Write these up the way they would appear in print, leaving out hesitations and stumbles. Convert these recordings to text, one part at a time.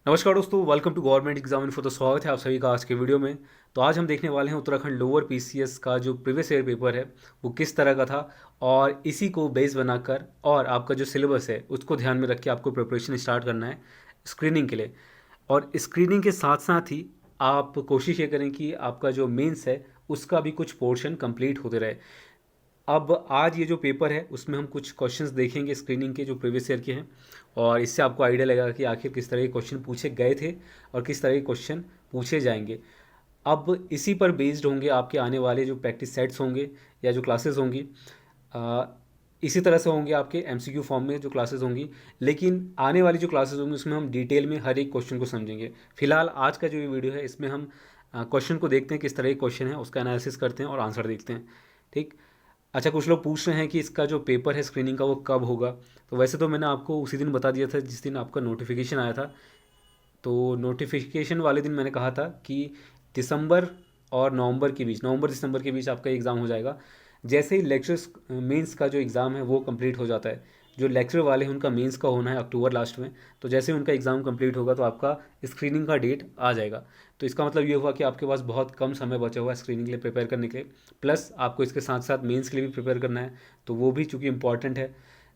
नमस्कार दोस्तों, welcome to government exam info. तो स्वागत है आप सभी का आज के वीडियो में। तो आज हम देखने वाले हैं उत्तराखंड लोअर पीसीएस का जो प्रीवियस ईयर पेपर है वो किस तरह का था, और इसी को बेस बनाकर और आपका जो सिलेबस है उसको ध्यान में रख के आपको प्रिपरेशन स्टार्ट करना है स्क्रीनिंग के लिए। और स्क्रीनिंग के साथ साथ ही आप कोशिश ये करें कि आपका जो मेंस है उसका भी कुछ पोर्शन कंप्लीट होते रहे। अब आज ये जो पेपर है उसमें हम कुछ क्वेश्चंस देखेंगे स्क्रीनिंग के जो प्रीवियस ईयर के हैं, और इससे आपको आइडिया लगेगा कि आखिर किस तरह के क्वेश्चन पूछे गए थे और किस तरह के क्वेश्चन पूछे जाएंगे। अब इसी पर बेस्ड होंगे आपके आने वाले जो प्रैक्टिस सेट्स होंगे या जो क्लासेस होंगी। आ, इसी तरह से होंगे आपके एमसीक्यू फॉर्म में जो क्लासेस होंगी, लेकिन आने वाली जो क्लासेस होंगी उसमें हम डिटेल में हर एक क्वेश्चन को समझेंगे। फिलहाल आज का जो ये वीडियो है इसमें हम क्वेश्चन को देखते हैं किस तरह के क्वेश्चन है, उसका एनालिसिस करते हैं और आंसर देखते हैं। ठीक। अच्छा, कुछ लोग पूछ रहे हैं कि इसका जो पेपर है स्क्रीनिंग का वो कब होगा। तो वैसे तो मैंने आपको उसी दिन बता दिया था जिस दिन आपका नोटिफिकेशन आया था। तो नोटिफिकेशन वाले दिन मैंने कहा था कि दिसंबर और नवंबर के बीच, नवंबर दिसंबर के बीच आपका एग्ज़ाम हो जाएगा। जैसे ही लेक्चर्स मेंस का जो एग्ज़ाम है वो कंप्लीट हो जाता है, जो लेक्चर वाले हैं उनका मेंस का होना है अक्टूबर लास्ट में, तो जैसे ही उनका एग्ज़ाम कंप्लीट होगा तो आपका स्क्रीनिंग का डेट आ जाएगा। तो इसका मतलब ये हुआ कि आपके पास बहुत कम समय बचा हुआ है स्क्रीनिंग के लिए प्रिपेयर करने के लिए, प्लस आपको इसके साथ साथ मेंस के लिए भी प्रिपेयर करना है, तो वो भी चूँकि इंपॉर्टेंट है।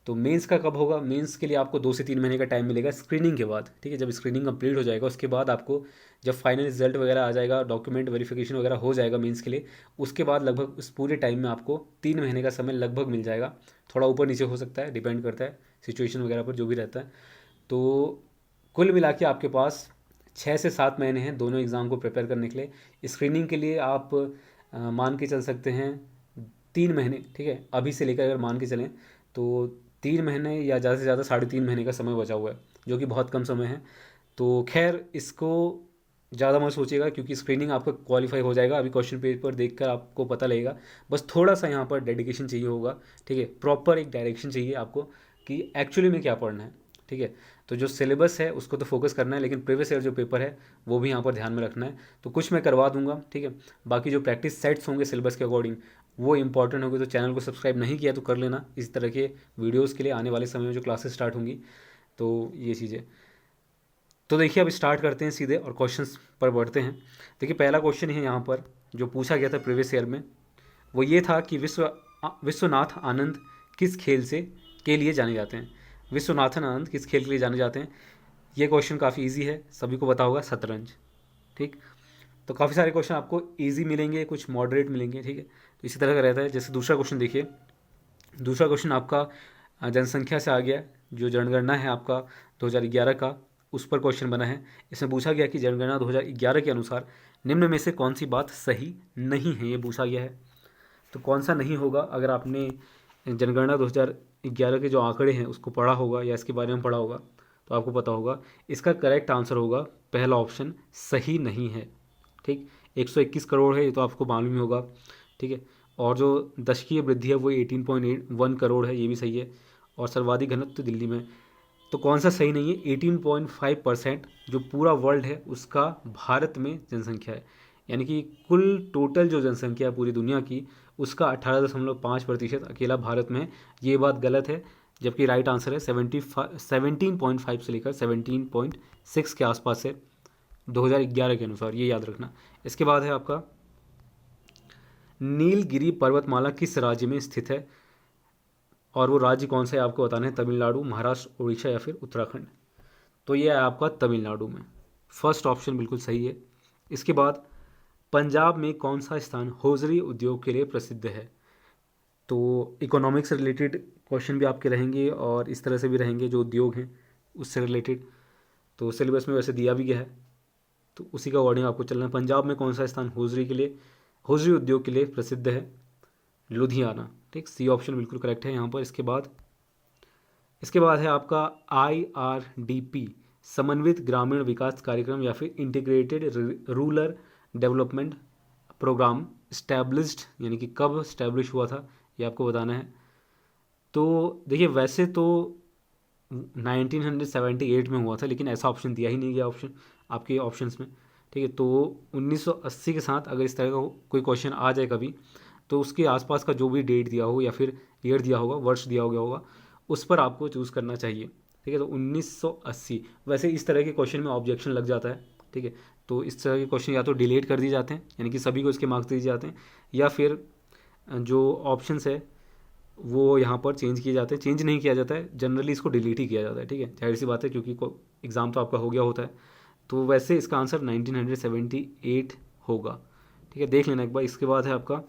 तो मेंस का कब होगा? मेंस के लिए आपको 2 से 3 महीने का टाइम मिलेगा स्क्रीनिंग के बाद। ठीक है, जब स्क्रीनिंग कंप्लीट हो जाएगा उसके बाद आपको जब फाइनल रिजल्ट वगैरह आ जाएगा, डॉक्यूमेंट वेरिफिकेशन वगैरह हो जाएगा मेंस के लिए, उसके बाद लगभग उस पूरे टाइम में आपको 3 महीने का समय लगभग मिल जाएगा। थोड़ा ऊपर नीचे हो सकता है, डिपेंड करता है सिचुएशन वगैरह पर जो भी रहता है। तो कुल मिला के आपके पास 6 से 7 महीने हैं दोनों एग्ज़ाम को प्रिपेयर करने के लिए। स्क्रीनिंग के लिए आप मान के चल सकते हैं 3 महीने। ठीक है, अभी से लेकर अगर मान के चलें तो 3 महीने या ज़्यादा से ज़्यादा 3.5 महीने का समय बचा हुआ है, जो कि बहुत कम समय है। तो खैर इसको ज़्यादा मत सोचिएगा, क्योंकि स्क्रीनिंग आपका क्वालिफाई हो जाएगा। अभी क्वेश्चन पेपर देखकर आपको पता लगेगा। बस थोड़ा सा यहाँ पर डेडिकेशन चाहिए होगा। ठीक है, प्रॉपर एक डायरेक्शन चाहिए आपको कि एक्चुअली में क्या पढ़ना है। ठीक है, तो जो सिलेबस है उसको तो फोकस करना है, लेकिन प्रीवियस ईयर जो पेपर है वो भी यहाँ पर ध्यान में रखना है। तो कुछ मैं करवा दूंगा। ठीक है, बाकी जो प्रैक्टिस सेट्स होंगे सिलेबस के अकॉर्डिंग वो इंपॉर्टेंट होंगे। तो चैनल को सब्सक्राइब नहीं किया तो कर लेना इस तरह के वीडियोज़ के लिए आने वाले समय में जो क्लासेस स्टार्ट होंगी। तो ये चीज़ें, तो देखिए अब स्टार्ट करते हैं सीधे और क्वेश्चंस पर बढ़ते हैं। देखिए पहला क्वेश्चन है यहाँ पर जो पूछा गया था प्रीवियस ईयर में, वो ये था कि विश्वनाथ आनंद किस खेल से के लिए जाने जाते हैं। विश्वनाथन आनंद किस खेल के लिए जाने जाते हैं? ये क्वेश्चन काफ़ी इजी है, सभी को पता होगा, शतरंज। ठीक। तो काफ़ी सारे क्वेश्चन आपको इजी मिलेंगे, कुछ मॉडरेट मिलेंगे। ठीक है, तो इसी तरह का रहता है। जैसे दूसरा क्वेश्चन देखिए, दूसरा क्वेश्चन आपका जनसंख्या से आ गया। जो जनगणना है आपका 2011 का, उस पर क्वेश्चन बना है। इसमें पूछा गया कि जनगणना 2011 के अनुसार निम्न में से कौन सी बात सही नहीं है, ये पूछा गया है। तो कौन सा नहीं होगा? अगर आपने जनगणना 2011 के जो आंकड़े हैं उसको पढ़ा होगा या इसके बारे में पढ़ा होगा तो आपको पता होगा। इसका करेक्ट आंसर होगा पहला ऑप्शन, सही नहीं है। ठीक, 121 करोड़ है, ये तो आपको मालूम ही होगा। ठीक है, और जो दशकीय वृद्धि है वो 18.1 करोड़ है, ये भी सही है। और सर्वाधिक घनत्व तो दिल्ली में। तो कौन सा सही नहीं है? 18.5% जो पूरा वर्ल्ड है उसका भारत में जनसंख्या है, यानी कि कुल टोटल जो जनसंख्या है पूरी दुनिया की उसका 18.5% अकेला भारत में है। ये बात गलत है, जबकि राइट आंसर है 17.5 से लेकर 17.6 के आसपास है 2011 के अनुसार, ये याद रखना। इसके बाद है आपका नीलगिरी पर्वतमाला किस राज्य में स्थित है, और वो राज्य कौन सा है आपको बताना है। तमिलनाडु, महाराष्ट्र, उड़ीसा या फिर उत्तराखंड। तो ये है आपका तमिलनाडु में। फर्स्ट ऑप्शन बिल्कुल सही है। इसके बाद पंजाब में कौन सा स्थान हौजरी उद्योग के लिए प्रसिद्ध है। तो इकोनॉमिक्स से रिलेटेड क्वेश्चन भी आपके रहेंगे और इस तरह से भी रहेंगे जो उद्योग हैं उससे रिलेटेड। तो सिलेबस में वैसे दिया भी गया है, तो उसी का अकॉर्डिंग आपको चलना है। पंजाब में कौन सा स्थान हौजरी के लिए, हौजरी उद्योग के लिए प्रसिद्ध है? लुधियाना। ठीक, सी ऑप्शन बिल्कुल करेक्ट है यहाँ पर। इसके बाद है आपका IRDP, समन्वित ग्रामीण विकास कार्यक्रम या फिर integrated rural development programme established, यानी कि कब स्टैब्लिश हुआ था ये आपको बताना है। तो देखिए वैसे तो 1978 में हुआ था, लेकिन ऐसा ऑप्शन दिया ही नहीं गया ऑप्शन आपके ऑप्शंस में। ठीक है, तो 1980 के साथ अगर इस तरह का कोई क्वेश्चन आ जाए कभी, तो उसके आसपास का जो भी डेट दिया हो या फिर ईयर दिया होगा, वर्ष दिया हो गया होगा, उस पर आपको चूज़ करना चाहिए। ठीक है। तो 1980। वैसे इस तरह के क्वेश्चन में ऑब्जेक्शन लग जाता है, ठीक है। तो इस तरह के क्वेश्चन या तो डिलीट कर दिए जाते हैं, यानी कि सभी को इसके मार्क्स दिए जाते हैं, या फिर जो ऑप्शंस है वो यहाँ पर चेंज किए जाते हैं। चेंज नहीं किया जाता है, जनरली इसको डिलीट ही किया जाता है, ठीक है। जाहिर सी बात है, क्योंकि एग्ज़ाम तो आपका हो गया होता है। तो वैसे इसका आंसर 1978 होगा, ठीक है। देख लेना एक बार। इसके बाद है आपका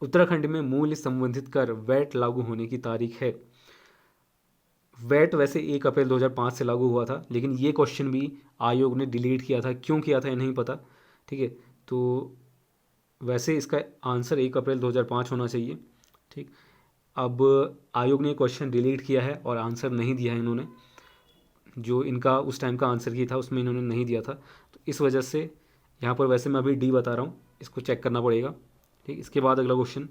उत्तराखंड में मूल्य संबंधित कर वैट लागू होने की तारीख है। वैट वैसे 1 अप्रैल 2005 से लागू हुआ था, लेकिन ये क्वेश्चन भी आयोग ने डिलीट किया था। क्यों किया था ये नहीं पता, ठीक है। तो वैसे इसका आंसर 1 अप्रैल 2005 होना चाहिए, ठीक। अब आयोग ने क्वेश्चन डिलीट किया है और आंसर नहीं दिया है इन्होंने। जो इनका उस टाइम का आंसर की था उसमें इन्होंने नहीं दिया था, तो इस वजह से यहाँ पर वैसे मैं अभी डी बता रहा हूँ, इसको चेक करना पड़ेगा, ठीक। इसके बाद अगला क्वेश्चन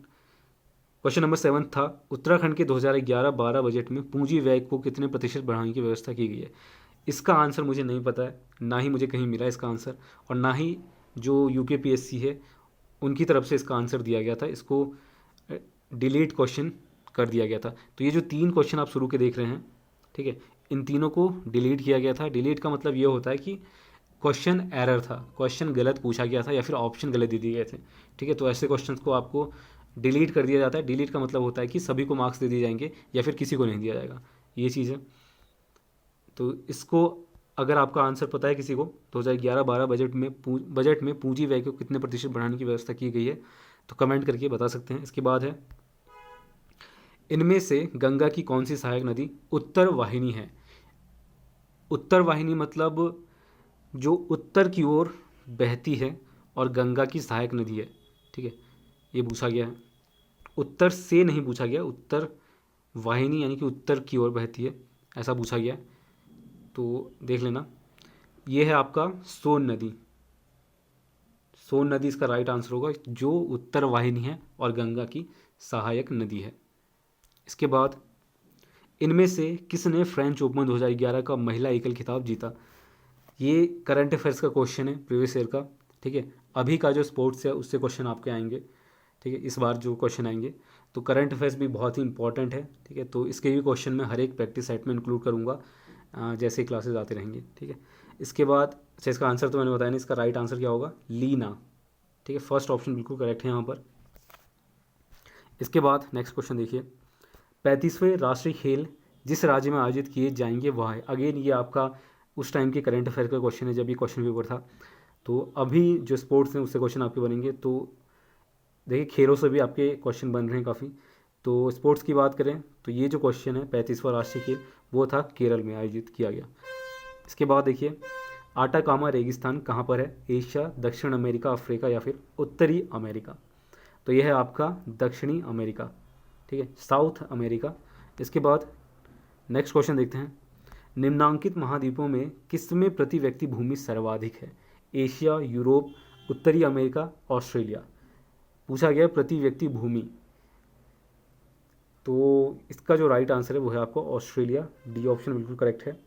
नंबर 7 था, उत्तराखंड के 2011-12 बजट में पूंजी व्यय को कितने प्रतिशत बढ़ाने की व्यवस्था की गई है। इसका आंसर मुझे नहीं पता है, ना ही मुझे कहीं मिला इसका आंसर, और ना ही जो यूकेपीएससी है उनकी तरफ से इसका आंसर दिया गया था। इसको डिलीट क्वेश्चन कर दिया गया था। तो ये जो 3 क्वेश्चन आप शुरू के देख रहे हैं, ठीक है, इन तीनों को डिलीट किया गया था। डिलीट का मतलब ये होता है कि क्वेश्चन एरर था, क्वेश्चन गलत पूछा गया था, या फिर ऑप्शन गलत दे दिए गए थे, ठीक है। तो ऐसे क्वेश्चंस को आपको डिलीट कर दिया जाता है। डिलीट का मतलब होता है कि सभी को मार्क्स दे दिए जाएंगे या फिर किसी को नहीं दिया जाएगा, ये चीज़ है। तो इसको अगर आपका आंसर पता है किसी को, 2011-12 बजट में पूंजी व्यय को कितने प्रतिशत बढ़ाने की व्यवस्था की गई है, तो कमेंट करके बता सकते हैं। इसके बाद है, इनमें से गंगा की कौन सी सहायक नदी उत्तर वाहिनी है। उत्तर वाहिनी मतलब जो उत्तर की ओर बहती है और गंगा की सहायक नदी है, ठीक है, ये पूछा गया है। उत्तर से नहीं पूछा गया, उत्तर वाहिनी यानी कि उत्तर की ओर बहती है, ऐसा पूछा गया है। तो देख लेना, ये है आपका सोन नदी। सोन नदी इसका राइट आंसर होगा, जो उत्तर वाहिनी है और गंगा की सहायक नदी है। इसके बाद, इनमें से किसने फ्रेंच ओपन 2011 का महिला एकल खिताब जीता। ये करंट अफेयर्स का क्वेश्चन है, प्रीवियस ईयर का, ठीक है। अभी का जो स्पोर्ट्स है उससे क्वेश्चन आपके आएंगे, ठीक है। इस बार जो क्वेश्चन आएंगे, तो करंट अफेयर्स भी बहुत ही इंपॉर्टेंट है, ठीक है। तो इसके भी क्वेश्चन मैं हर एक प्रैक्टिस सेट में इंक्लूड करूँगा जैसे क्लासेज आते रहेंगे, ठीक है। इसके बाद, अच्छा, इसका आंसर तो मैंने बताया नहीं, इसका राइट आंसर क्या होगा, लीना, ठीक है। फर्स्ट ऑप्शन बिल्कुल करेक्ट है यहाँ पर। इसके बाद नेक्स्ट क्वेश्चन देखिए, 35वें राष्ट्रीय खेल जिस राज्य में आयोजित किए जाएंगे वह है। अगेन ये आपका उस टाइम के करंट अफेयर का क्वेश्चन है जब ये क्वेश्चन पेपर था। तो अभी जो स्पोर्ट्स हैं उससे क्वेश्चन आपके बनेंगे। तो देखिए, खेलों से भी आपके क्वेश्चन बन रहे हैं काफ़ी। तो स्पोर्ट्स की बात करें तो ये जो क्वेश्चन है 35वां राष्ट्रीय खेल वो था केरल में आयोजित किया गया। इसके बाद देखिए, आटाकामा रेगिस्तान कहाँ पर है, एशिया, दक्षिण अमेरिका, अफ्रीका या फिर उत्तरी अमेरिका। तो यह है आपका दक्षिणी अमेरिका, ठीक है, साउथ अमेरिका। इसके बाद नेक्स्ट क्वेश्चन देखते हैं, निम्नांकित महाद्वीपों में किसमें प्रति व्यक्ति भूमि सर्वाधिक है। एशिया, यूरोप, उत्तरी अमेरिका, ऑस्ट्रेलिया। पूछा गया प्रति व्यक्ति भूमि, तो इसका जो राइट आंसर है वो है आपको ऑस्ट्रेलिया, डी ऑप्शन बिल्कुल करेक्ट है।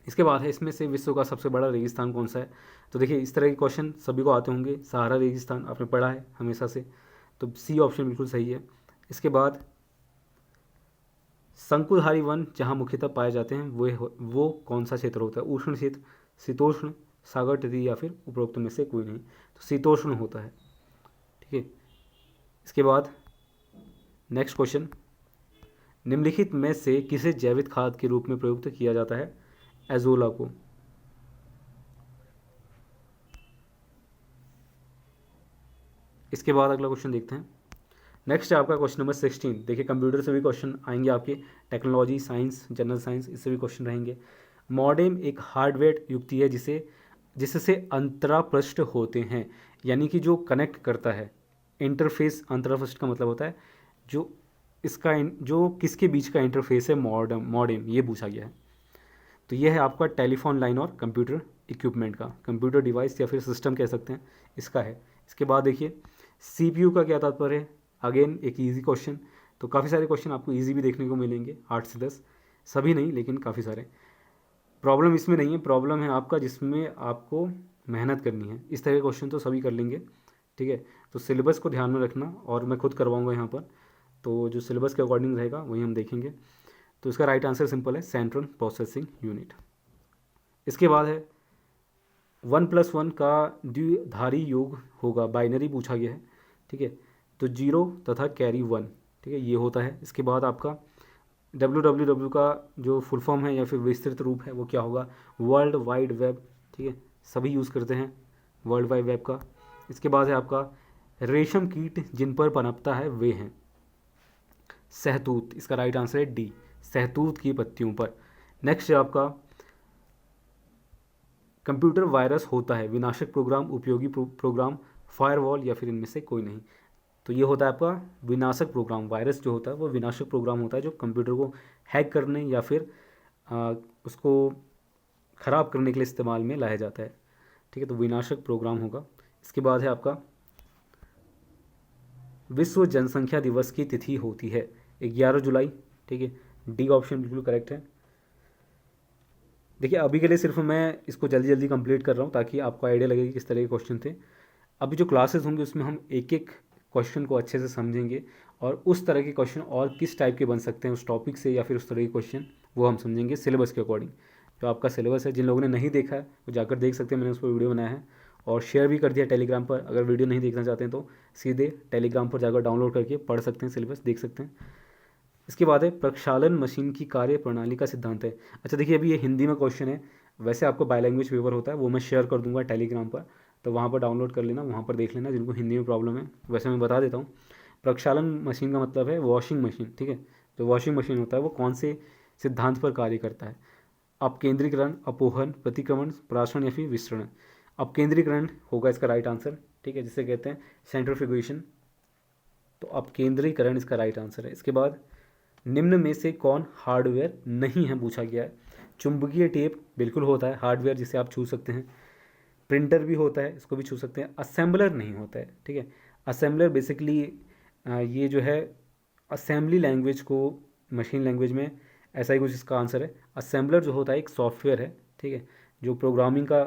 इसके बाद है, इसमें से विश्व का सबसे बड़ा रेगिस्तान कौन सा है। तो देखिए, इस तरह के क्वेश्चन सभी को आते होंगे। सहारा रेगिस्तान आपने पढ़ा है हमेशा से, तो सी ऑप्शन बिल्कुल सही है। इसके बाद, शंकुधारी वन जहाँ मुख्यतः पाए जाते हैं वो कौन सा क्षेत्र होता है, उष्ण क्षेत्र, शीतोष्ण, सागर तटीय या फिर उपरोक्त में से कोई नहीं। तो शीतोष्ण होता है, ठीक है। इसके बाद नेक्स्ट क्वेश्चन, निम्नलिखित में से किसे जैविक खाद के रूप में प्रयुक्त किया जाता है, एजोला को। इसके बाद अगला क्वेश्चन देखते हैं। नेक्स्ट है आपका क्वेश्चन नंबर 16। देखिए, कंप्यूटर से भी क्वेश्चन आएंगे आपके, टेक्नोलॉजी, साइंस, जनरल साइंस, इससे भी क्वेश्चन रहेंगे। मॉडेम एक हार्डवेयर युक्ति है जिससे अंतरापृष्ठ होते हैं, यानी कि जो कनेक्ट करता है। इंटरफेस, अंतरापृष्ठ का मतलब होता है जो किसके बीच का इंटरफेस है, मॉडेम, ये पूछा गया है। तो ये है आपका टेलीफोन लाइन और कंप्यूटर इक्विपमेंट का, कंप्यूटर डिवाइस या फिर सिस्टम कह सकते हैं, इसका है। इसके बाद देखिए, सीपीयू का क्या तात्पर्य है। अगेन एक इजी क्वेश्चन। तो काफ़ी सारे क्वेश्चन आपको इजी भी देखने को मिलेंगे, 8 से 10, सभी नहीं लेकिन काफ़ी सारे। प्रॉब्लम इसमें नहीं है, प्रॉब्लम है आपका जिसमें आपको मेहनत करनी है। इस तरह के क्वेश्चन तो सभी कर लेंगे, ठीक है। तो सिलेबस को ध्यान में रखना, और मैं खुद करवाऊँगा यहाँ पर। तो जो सिलेबस के अकॉर्डिंग रहेगा वही हम देखेंगे। तो इसका राइट आंसर सिंपल है, सेंट्रल प्रोसेसिंग यूनिट। इसके बाद है 1+1 का द्विधारी योग होगा, बाइनरी पूछा गया है, ठीक है। तो 0 तथा कैरी 1, ठीक है, ये होता है। इसके बाद आपका www का जो फुल फॉर्म है या फिर विस्तृत रूप है वो क्या होगा, वर्ल्ड वाइड वेब, ठीक है, सभी यूज़ करते हैं वर्ल्ड वाइड वेब का। इसके बाद है आपका रेशम कीट जिन पर पनपता है वे हैं सहतूत, इसका राइट आंसर है डी, सहतूत की पत्तियों पर। नेक्स्ट है आपका कंप्यूटर वायरस होता है विनाशक प्रोग्राम, उपयोगी प्रोग्राम, फायरवॉल या फिर इनमें से कोई नहीं। तो ये होता है आपका विनाशक प्रोग्राम। वायरस जो होता है वो विनाशक प्रोग्राम होता है जो कंप्यूटर को हैक करने या फिर उसको ख़राब करने के लिए इस्तेमाल में लाया जाता है, ठीक है। तो विनाशक प्रोग्राम होगा। इसके बाद है आपका विश्व जनसंख्या दिवस की तिथि होती है 11 जुलाई, ठीक है, डी ऑप्शन बिल्कुल करेक्ट है। देखिए अभी के लिए सिर्फ मैं इसको जल्दी जल्दी कंप्लीट कर रहा हूँ ताकि आपको आइडिया लगे कि किस तरह के क्वेश्चन थे। अभी जो क्लासेस होंगे उसमें हम एक एक क्वेश्चन को अच्छे से समझेंगे और उस तरह के क्वेश्चन और किस टाइप के बन सकते हैं उस टॉपिक से या फिर उस तरह के क्वेश्चन वो हम समझेंगे सिलेबस के अकॉर्डिंग। जो आपका सिलेबस है, जिन लोगों ने नहीं देखा है वो जाकर देख सकते हैं, मैंने उस पर वीडियो बनाया है और शेयर भी कर दिया टेलीग्राम पर। अगर वीडियो नहीं देखना चाहते हैं तो सीधे टेलीग्राम पर जाकर डाउनलोड करके पढ़ सकते हैं, सिलेबस देख सकते हैं। इसके बाद है प्रक्षालन मशीन की कार्य प्रणाली का सिद्धांत है। अच्छा देखिए अभी ये हिंदी में क्वेश्चन है, वैसे आपको बाय लैंग्वेज पेपर होता है वो मैं शेयर कर दूंगा टेलीग्राम पर, तो वहाँ पर डाउनलोड कर लेना, वहाँ पर देख लेना जिनको हिंदी में प्रॉब्लम है। वैसे मैं बता देता हूँ, प्रक्षालन मशीन का मतलब है वॉशिंग मशीन, ठीक है। जो वॉशिंग मशीन होता है वो कौन से सिद्धांत पर कार्य करता है, अपकेंद्रीकरण, अपोहन, प्रतिक्रमण, प्राशन या फिर विसरण। अपकेंद्रीकरण होगा इसका राइट आंसर, ठीक है, जिसे कहते हैं सेंट्रिफ्यूगेशन। तो अपकेंद्रीकरण इसका राइट आंसर है। इसके बाद निम्न में से कौन हार्डवेयर नहीं है पूछा गया है। चुंबकीय टेप बिल्कुल होता है हार्डवेयर जिसे आप छू सकते हैं, प्रिंटर भी होता है, इसको भी छू सकते हैं। असेंबलर नहीं होता है, ठीक है। असेंबलर बेसिकली ये जो है असेंबली लैंग्वेज को मशीन लैंग्वेज में ऐसा ही कुछ इसका आंसर है। असेंबलर जो होता है एक सॉफ्टवेयर है, ठीक है, जो प्रोग्रामिंग का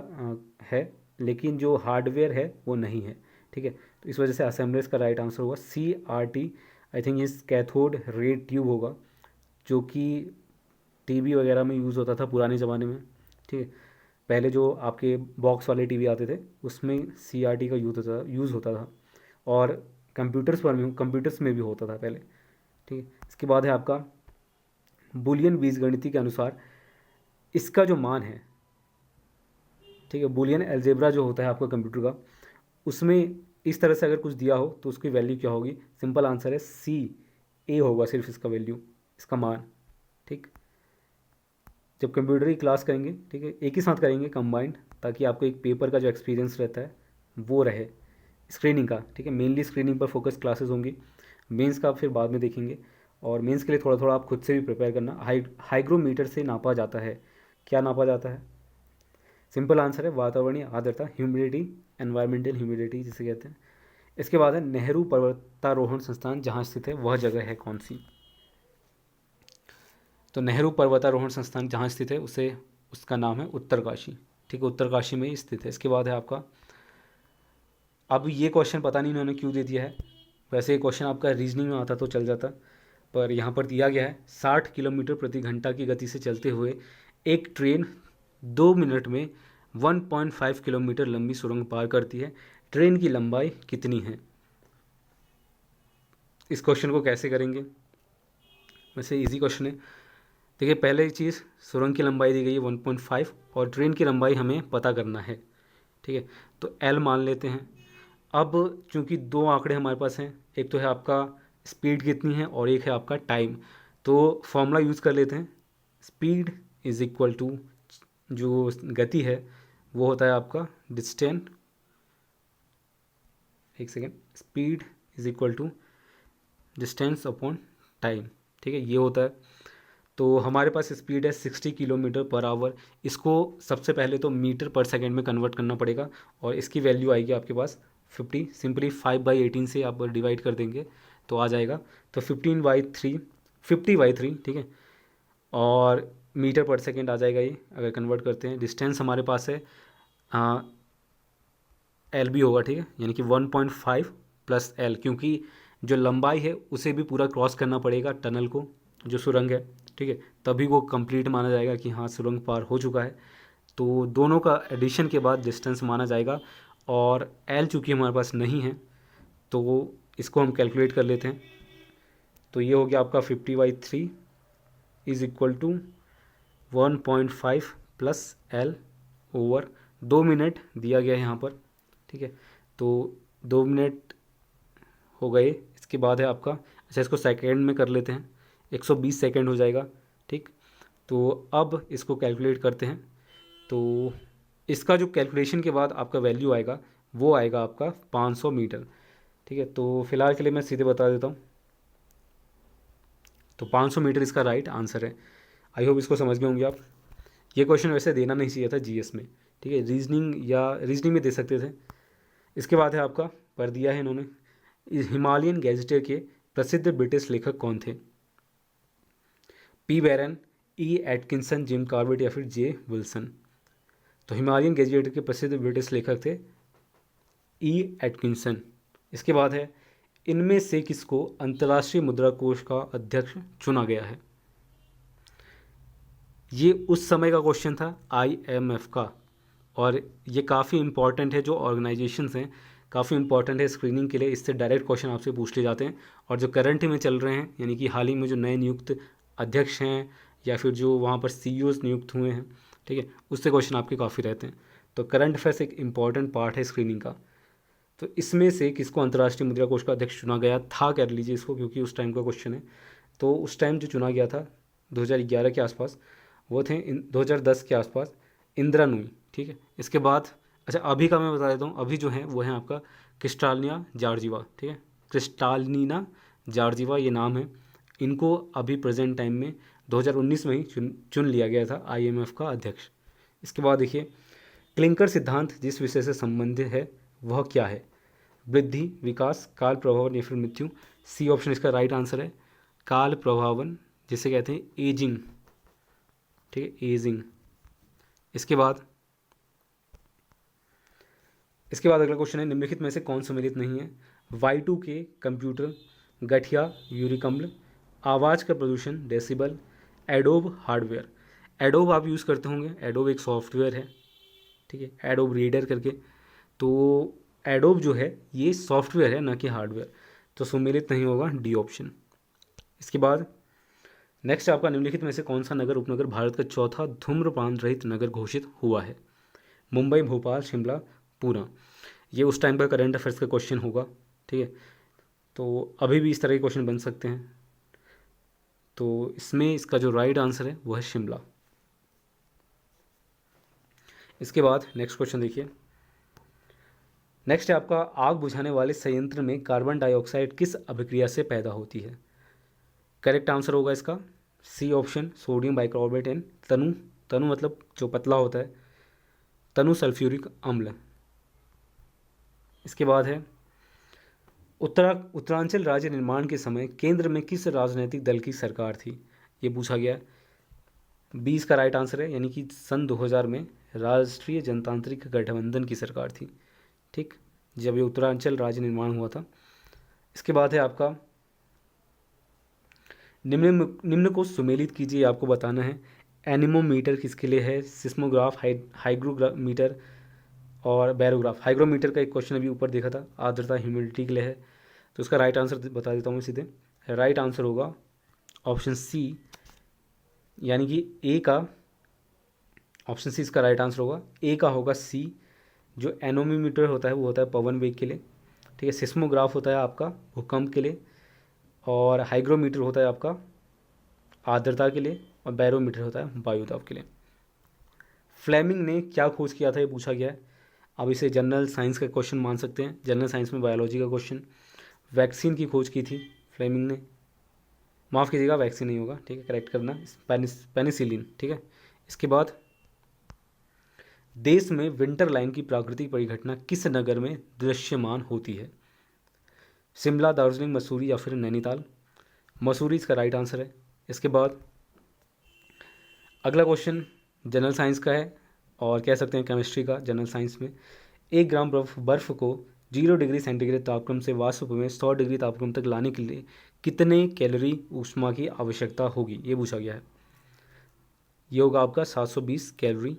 है, लेकिन जो हार्डवेयर है वो नहीं है, ठीक है। तो इस वजह से असेंबलर इसका राइट आंसर होगा। CRT आई थिंक इस कैथोड रे ट्यूब होगा, जो कि टीवी वगैरह में यूज़ होता था पुराने ज़माने में, ठीक है। पहले जो आपके बॉक्स वाले टीवी आते थे उसमें CRT का यूज़ होता था और कंप्यूटर्स में भी होता था पहले, ठीक है। इसके बाद है आपका बूलियन बीजगणित के अनुसार इसका जो मान है, ठीक है, बूलियन अलजेब्रा जो होता है आपका कंप्यूटर का, उसमें इस तरह से अगर कुछ दिया हो तो उसकी वैल्यू क्या होगी। सिंपल आंसर है CA होगा सिर्फ इसका वैल्यू, इसका मान, ठीक। जब कंप्यूटर की क्लास करेंगे, ठीक है, एक ही साथ करेंगे कंबाइंड, ताकि आपको एक पेपर का जो एक्सपीरियंस रहता है वो रहे स्क्रीनिंग का, ठीक है। मेनली स्क्रीनिंग पर फोकस क्लासेस होंगी, मेंस का फिर बाद में देखेंगे। और मेंस के लिए थोड़ा थोड़ा आप खुद से भी प्रिपेयर करना। हाइग्रोमीटर से नापा जाता है, क्या नापा जाता है। सिंपल आंसर है वातावरणीय आर्द्रता, ह्यूमिडिटी, एनवायरमेंटल ह्यूमिडिटी जिसे कहते हैं। इसके बाद है नेहरू पर्वतारोहण संस्थान जहाँ स्थित है वह जगह है कौन सी। तो नेहरू पर्वतारोहण संस्थान जहाँ स्थित है उसका नाम है उत्तरकाशी, ठीक है, उत्तरकाशी में ही स्थित है। इसके बाद है आपका, अब ये क्वेश्चन पता नहीं इन्होंने क्यों दे दिया है, वैसे ये क्वेश्चन आपका रीजनिंग में आता तो चल जाता, पर यहाँ पर दिया गया है 60 किलोमीटर प्रति घंटा की गति से चलते हुए एक ट्रेन 2 मिनट में 1.5 किलोमीटर लंबी सुरंग पार करती है, ट्रेन की लंबाई कितनी है। इस क्वेश्चन को कैसे करेंगे, वैसे इजी क्वेश्चन है। देखिए पहले चीज़, सुरंग की लंबाई दी गई है 1.5 और ट्रेन की लंबाई हमें पता करना है, ठीक है। तो L मान लेते हैं। अब चूंकि दो आंकड़े हमारे पास हैं, एक तो है आपका स्पीड कितनी है और एक है आपका टाइम, तो फॉर्मूला यूज़ कर लेते हैं। स्पीड इज इक्वल टू, जो गति है वो होता है आपका डिस्टेंस, एक second, speed is equal to distance upon time, ठीक है, ये होता है। तो हमारे पास स्पीड है 60 किलोमीटर पर आवर, इसको सबसे पहले तो मीटर पर सेकेंड में कन्वर्ट करना पड़ेगा और इसकी वैल्यू आएगी आपके पास 50। सिंपली 5/18 से आप डिवाइड कर देंगे तो आ जाएगा, तो 15/3, 50/3, ठीक है, और मीटर पर सेकेंड आ जाएगा ये अगर कन्वर्ट करते हैं। डिस्टेंस हमारे पास है LB होगा, ठीक है, यानी कि 1.5 + L, क्योंकि जो लंबाई है उसे भी पूरा क्रॉस करना पड़ेगा टनल को, जो सुरंग है, ठीक है, तभी वो कंप्लीट माना जाएगा कि हाँ सुरंग पार हो चुका है। तो दोनों का एडिशन के बाद डिस्टेंस माना जाएगा। और एल चूँकि हमारे पास नहीं है तो इसको हम कैलकुलेट कर लेते हैं। तो ये हो गया आपका 50/3 is equal to 1.5 plus L over 2 minute दिया गया है यहाँ पर, ठीक है। तो 2 मिनट हो गए। इसके बाद है आपका, अच्छा इसको सेकेंड में कर लेते हैं, 120 सेकेंड हो जाएगा, ठीक। तो अब इसको कैलकुलेट करते हैं। तो इसका जो कैलकुलेशन के बाद आपका वैल्यू आएगा वो आएगा आपका 500 मीटर, ठीक है। तो फिलहाल के लिए मैं सीधे बता देता हूँ। तो 500 मीटर इसका राइट आंसर है। आई होप इसको समझ गए होंगे आप। ये क्वेश्चन वैसे देना नहीं चाहिए था जीएस में, ठीक है, रीजनिंग में दे सकते थे। इसके बाद है आपका, पर दिया है इन्होंने, हिमालयन गैजेटर के प्रसिद्ध ब्रिटिश लेखक कौन थे? पी बैरन, ई एटकिंसन, जिम कार्बेट या फिर जे विल्सन। तो हिमालयन गैजेटर के प्रसिद्ध ब्रिटिश लेखक थे ई एटकिंसन। इसके बाद है, इनमें से किसको अंतर्राष्ट्रीय मुद्रा कोष का अध्यक्ष चुना गया है? ये उस समय का क्वेश्चन था आईएमएफ का, और ये काफ़ी इंपॉर्टेंट है। जो ऑर्गेनाइजेशंस हैं काफ़ी इंपॉर्टेंट है स्क्रीनिंग के लिए, इससे डायरेक्ट क्वेश्चन आपसे पूछ लिए जाते हैं। और जो करंट में चल रहे हैं, यानी कि हाल ही में जो नए नियुक्त अध्यक्ष हैं या फिर जो वहाँ पर सीईओज नियुक्त हुए हैं, ठीक है, उससे क्वेश्चन आपके काफ़ी रहते हैं। तो करंट अफेयर्स एक इम्पॉर्टेंट पार्ट है स्क्रीनिंग का। तो इसमें से किसको अंतर्राष्ट्रीय मुद्रा कोष का अध्यक्ष चुना गया था, कह लीजिए इसको, क्योंकि उस टाइम का क्वेश्चन है। तो उस टाइम जो चुना गया था 2011 के आसपास, वो थे 2010 के आसपास इंदिरा नूई, ठीक है। इसके बाद, अच्छा अभी का मैं बता देता हूँ, अभी जो है वो है आपका क्रिस्टालिना जॉर्जिवा, ठीक है, क्रिस्टालिना जॉर्जिवा ये नाम है। इनको अभी प्रेजेंट टाइम में 2019 में ही चुन लिया गया था आईएमएफ का अध्यक्ष। इसके बाद देखिए, क्लिंकर सिद्धांत जिस विषय से संबंधित है वह क्या है? वृद्धि, विकास, काल प्रभावन या फिर मृत्यु। सी ऑप्शन इसका राइट आंसर है, काल प्रभावन, जिसे कहते हैं एजिंग, ठीक है, एजिंग। इसके बाद अगला क्वेश्चन है, निम्नलिखित में से कौन सम्मिलित नहीं है? Y2K कंप्यूटर, गठिया, यूरिक अम्ल, आवाज़ का प्रदूषण, डेसिबल, एडोब हार्डवेयर। एडोब आप यूज़ करते होंगे, एडोब एक सॉफ्टवेयर है, ठीक है, एडोब रीडर करके। तो एडोब जो है ये सॉफ्टवेयर है, ना कि हार्डवेयर। तो सम्मिलित नहीं होगा, डी ऑप्शन। इसके बाद नेक्स्ट आपका, निम्नलिखित में से कौन सा नगर उपनगर भारत का चौथा धूम्रपान रहित नगर घोषित हुआ है? मुंबई, भोपाल, शिमला, पूना। ये उस टाइम का करंट अफेयर्स का क्वेश्चन होगा, ठीक है। तो अभी भी इस तरह के क्वेश्चन बन सकते हैं। तो इसमें इसका जो राइट आंसर है वो है शिमला। इसके बाद नेक्स्ट क्वेश्चन देखिए, नेक्स्ट है आपका, आग बुझाने वाले संयंत्र में कार्बन डाइऑक्साइड किस अभिक्रिया से पैदा होती है? करेक्ट आंसर होगा इसका C option, sodium bicarbonate and तनु। तनु मतलब जो पतला होता है, तनु सल्फ्यूरिक अम्ल। इसके बाद है, उत्तरांचल राज्य निर्माण के समय केंद्र में किस राजनीतिक दल की सरकार थी? ये पूछा गया है। 20 का राइट आंसर है, यानी कि सन 2000 में राष्ट्रीय जनतांत्रिक गठबंधन की सरकार थी, ठीक, जब ये उत्तरांचल राज्य निर्माण हुआ था। इसके बाद है आपका, निम्न को सुमेलित कीजिए, आपको बताना है। एनीमोमीटर किसके लिए है? सिस्मोग्राफ, हाइग्रोमीटर और बैरोग्राफ। हाइग्रोमीटर का एक क्वेश्चन अभी ऊपर देखा था, आर्द्रता ह्यूमिडिटी के लिए है। तो इसका राइट आंसर बता देता हूँ मैं सीधे। राइट आंसर होगा ऑप्शन सी, यानी कि ए का, ऑप्शन सी इसका राइट आंसर होगा। ए का होगा सी, जो एनोमीमीटर होता है वो होता है पवन वेग के लिए, ठीक है। सिस्मोग्राफ होता है आपका भूकंप के लिए, और हाइग्रोमीटर होता है आपका आर्द्रता के लिए, और बैरोमीटर होता है वायुदाब के लिए। फ्लेमिंग ने क्या खोज किया था, ये पूछा गया है। अब इसे जनरल साइंस का क्वेश्चन मान सकते हैं, जनरल साइंस में बायोलॉजी का क्वेश्चन। वैक्सीन की खोज की थी फ्लेमिंग ने, माफ़ कीजिएगा वैक्सीन नहीं होगा, ठीक है, करेक्ट करना, पेनिसिलिन, ठीक है। इसके बाद, देश में विंटर लाइन की प्राकृतिक परिघटना किस नगर में दृश्यमान होती है? शिमला, दार्जिलिंग, मसूरी या फिर नैनीताल। मसूरी इसका राइट आंसर है। इसके बाद अगला क्वेश्चन जनरल साइंस का है, और कह सकते हैं केमिस्ट्री का, जनरल साइंस में 1 ग्राम बर्फ को 0 डिग्री सेंटीग्रेड तापक्रम से वाष्प में 100 डिग्री तापक्रम तक लाने के लिए कितने कैलोरी ऊष्मा की आवश्यकता होगी, ये पूछा गया है। ये होगा आपका 720 कैलोरी।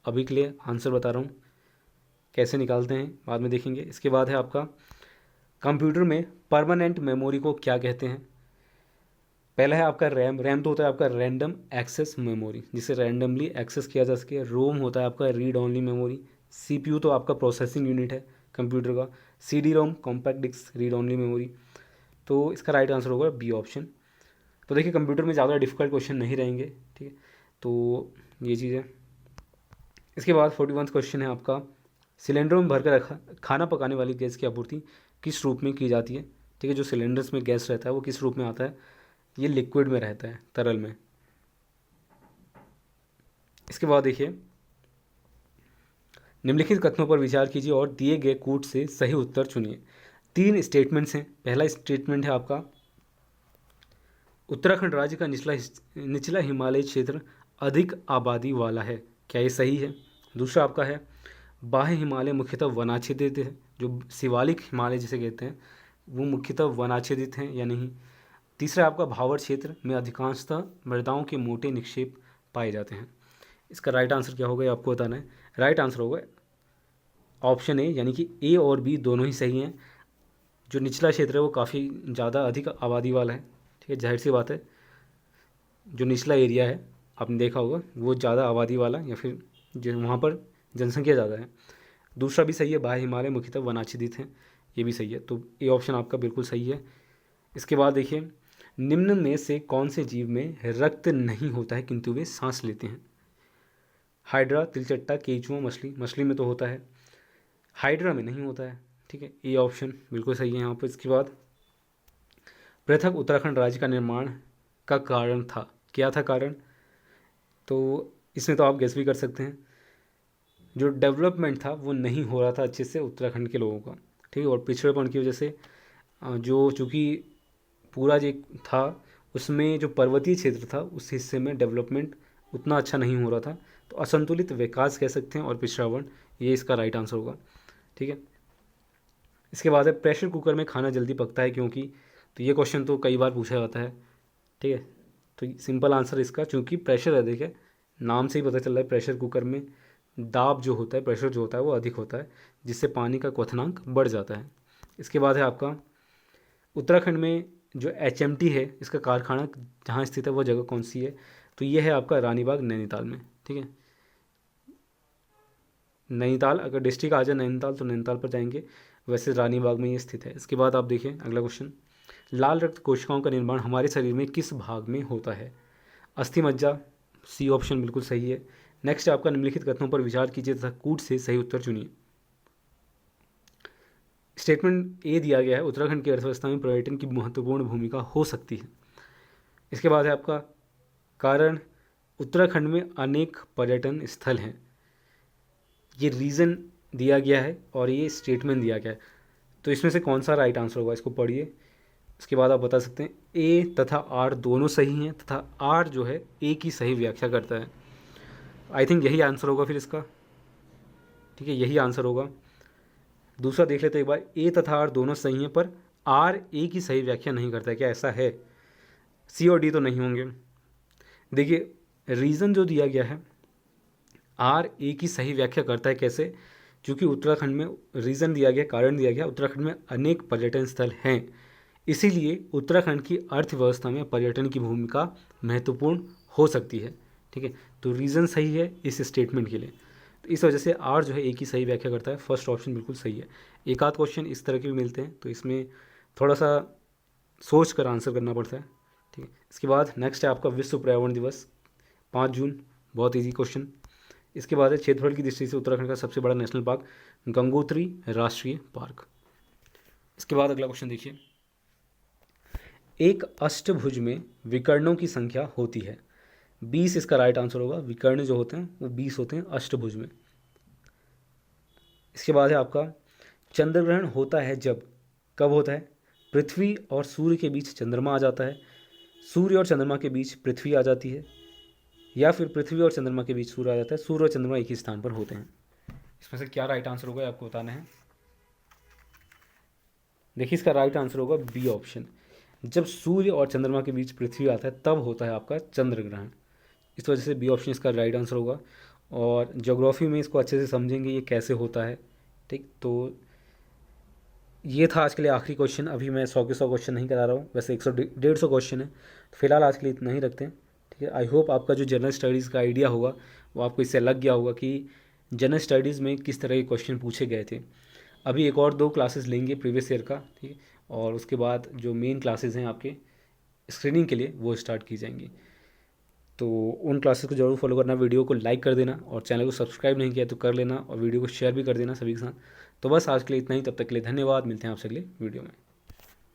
अभी के लिए आंसर बता रहा हूँ, कैसे निकालते हैं बाद में देखेंगे। इसके बाद है आपका कंप्यूटर में परमानेंट मेमोरी को क्या कहते हैं। पहला है आपका रैम। रैम तो होता है आपका रैंडम एक्सेस मेमोरी, जिसे रैंडमली एक्सेस किया जा सके। रोम होता है आपका रीड ओनली मेमोरी। सीपीयू तो आपका प्रोसेसिंग यूनिट है कंप्यूटर का। CD ROM compact disk read only memory. तो इसका राइट आंसर होगा बी ऑप्शन। तो देखिए कंप्यूटर में ज़्यादा डिफिकल्ट क्वेश्चन नहीं रहेंगे, ठीक है, तो ये चीज़ है। इसके बाद 41 क्वेश्चन है आपका, सिलेंडरों में भरकर रखा खाना पकाने वाली गैस की आपूर्ति किस रूप में की जाती है। ठीक है, जो सिलेंडर्स में गैस रहता है वो किस रूप में आता है, ये लिक्विड में रहता है, तरल में। इसके बाद देखिए, निम्नलिखित कथनों पर विचार कीजिए और दिए गए कूट से सही उत्तर चुनिए। 3 स्टेटमेंट्स हैं। पहला स्टेटमेंट है आपका, उत्तराखंड राज्य का निचला हिमालय क्षेत्र अधिक आबादी वाला है, क्या ये सही है। दूसरा आपका है, बाह्य हिमालय मुख्यतः वनाच्छादित है, जो शिवालिक हिमालय जिसे कहते हैं वो मुख्यतः वनाच्छादित हैं या नहीं। तीसरा आपका, भावर क्षेत्र में अधिकांशतः मृदाओं के मोटे निक्षेप पाए जाते हैं। इसका राइट आंसर क्या होगा ये आपको बताना है। राइट आंसर होगा ऑप्शन ए, यानी कि ए और बी दोनों ही सही हैं। जो निचला क्षेत्र है वो काफ़ी ज़्यादा अधिक आबादी वाला है, ठीक है, जाहिर सी बात है। जो निचला एरिया है आपने देखा होगा वो ज़्यादा आबादी वाला, या फिर जो वहाँ पर जनसंख्या ज़्यादा है। दूसरा भी सही है, बाह्य हिमालय मुख्यतः वनाच्छादित हैं, ये भी सही है। तो ए ऑप्शन आपका बिल्कुल सही है। इसके बाद देखिए, निम्न में से कौन से जीव में रक्त नहीं होता है किंतु वे सांस लेते हैं। हाइड्रा, तिलचट्टा, केंचुआ, मछली। मछली में तो होता है, हाइड्रा में नहीं होता है, ठीक है, ए ऑप्शन बिल्कुल सही है यहाँ पर। इसके बाद, पृथक उत्तराखंड राज्य का निर्माण का कारण था, क्या था कारण। तो इसमें तो आप गेस भी कर सकते हैं। जो डेवलपमेंट था वो नहीं हो रहा था अच्छे से उत्तराखंड के लोगों का, ठीक है, और पिछड़ेपन की वजह से जो चूँकि पूरा जो था उसमें जो पर्वतीय क्षेत्र था उस हिस्से में डेवलपमेंट उतना अच्छा नहीं हो रहा था, तो असंतुलित विकास कह सकते हैं और पिछड़ापन, ये इसका राइट आंसर होगा, ठीक है। इसके बाद है, प्रेशर कुकर में खाना जल्दी पकता है क्योंकि। तो ये क्वेश्चन तो कई बार पूछा जाता है, ठीक है। तो सिंपल आंसर इसका, चूँकि प्रेशर अधिक है, नाम से ही पता चल रहा है प्रेशर कुकर में दाब जो होता है, प्रेशर जो होता है वो अधिक होता है, जिससे पानी का क्वथनांक बढ़ जाता है। इसके बाद है आपका, उत्तराखंड में जो HMT है इसका कारखाना जहाँ स्थित है वो जगह कौन सी है। तो ये है आपका रानीबाग नैनीताल में, ठीक है। नैनीताल, अगर डिस्ट्रिक्ट आ जाए नैनीताल तो नैनीताल पर जाएंगे, वैसे रानीबाग में ये स्थित है। इसके बाद आप देखिए अगला क्वेश्चन, लाल रक्त कोशिकाओं का निर्माण हमारे शरीर में किस भाग में होता है। अस्थि मज्जा, सी ऑप्शन बिल्कुल सही है। नेक्स्ट आपका, निम्नलिखित कथनों पर विचार कीजिए तथा कूट से सही उत्तर चुनिए। स्टेटमेंट ए दिया गया है, उत्तराखंड की अर्थव्यवस्था में पर्यटन की महत्वपूर्ण भूमिका हो सकती है। इसके बाद है आपका, कारण उत्तराखंड में अनेक पर्यटन स्थल हैं, ये रीज़न दिया गया है और ये स्टेटमेंट दिया गया है। तो इसमें से कौन सा राइट आंसर होगा, इसको पढ़िए। इसके बाद आप बता सकते हैं ए तथा आर दोनों सही हैं, तथा आर जो है ए की सही व्याख्या करता है। आई थिंक यही आंसर होगा फिर इसका, ठीक है, यही आंसर होगा। दूसरा देख लेते एक बार, ए तथा आर दोनों सही हैं पर आर ए की सही व्याख्या नहीं करता है, क्या ऐसा है। सी और डी तो नहीं होंगे। देखिए रीज़न जो दिया गया है, आर ए की सही व्याख्या करता है कैसे, क्योंकि उत्तराखंड में रीज़न दिया गया, कारण दिया गया, उत्तराखंड में अनेक पर्यटन स्थल हैं, इसीलिए उत्तराखंड की अर्थव्यवस्था में पर्यटन की भूमिका महत्वपूर्ण हो सकती है, ठीक है। तो रीज़न सही है इस स्टेटमेंट के लिए, तो इस वजह से आर जो है एक ही सही व्याख्या करता है। फर्स्ट ऑप्शन बिल्कुल सही है। एक आध क्वेश्चन इस तरह के भी मिलते हैं तो इसमें थोड़ा सा सोच कर आंसर करना पड़ता है, ठीक है। इसके बाद नेक्स्ट है आपका, विश्व पर्यावरण दिवस 5 जून, बहुत ईजी क्वेश्चन। इसके बाद है, क्षेत्रफल की दृष्टि से उत्तराखंड का सबसे बड़ा नेशनल पार्क गंगोत्री राष्ट्रीय पार्क। इसके बाद अगला क्वेश्चन देखिए, एक अष्टभुज में विकर्णों की संख्या होती है 20, इसका राइट आंसर होगा। विकर्ण जो होते हैं वो 20 होते हैं अष्टभुज में। इसके बाद है आपका, चंद्रग्रहण होता है जब, कब होता है। पृथ्वी और सूर्य के बीच चंद्रमा आ जाता है, सूर्य और चंद्रमा के बीच पृथ्वी आ जाती है, या फिर पृथ्वी और चंद्रमा के बीच सूर्य आ जाता है, सूर्य और चंद्रमा एक ही स्थान पर होते हैं। इसमें से क्या राइट आंसर होगा आपको बताना है। देखिए इसका राइट आंसर होगा बी ऑप्शन। जब सूर्य और चंद्रमा के बीच पृथ्वी आता है तब होता है आपका चंद्र ग्रहण। इस वजह से बी ऑप्शन इसका राइट आंसर होगा। और ज्योग्राफी में इसको अच्छे से समझेंगे ये कैसे होता है। ठीक, तो ये था आज के लिए आखिरी क्वेश्चन। अभी मैं 100 के 100 क्वेश्चन नहीं करा रहा हूँ, वैसे 100 150 क्वेश्चन है, तो फिलहाल आज के लिए इतना ही रखते हैं। ठीक है, आई होप आपका जो जनरल स्टडीज़ का आइडिया होगा वो आपको इससे लग गया होगा कि जनरल स्टडीज़ में किस तरह के क्वेश्चन पूछे गए थे। अभी एक और 2 क्लासेस लेंगे प्रीवियस ईयर का, ठीक है, और उसके बाद जो मेन क्लासेस हैं आपके स्क्रीनिंग के लिए वो स्टार्ट की जाएंगी। तो उन क्लासेस को जरूर फॉलो करना, वीडियो को लाइक कर देना और चैनल को सब्सक्राइब नहीं किया तो कर लेना और वीडियो को शेयर भी कर देना सभी के साथ। तो बस आज के लिए इतना ही, तब तक के लिए धन्यवाद, मिलते हैं आपसे अगले वीडियो में।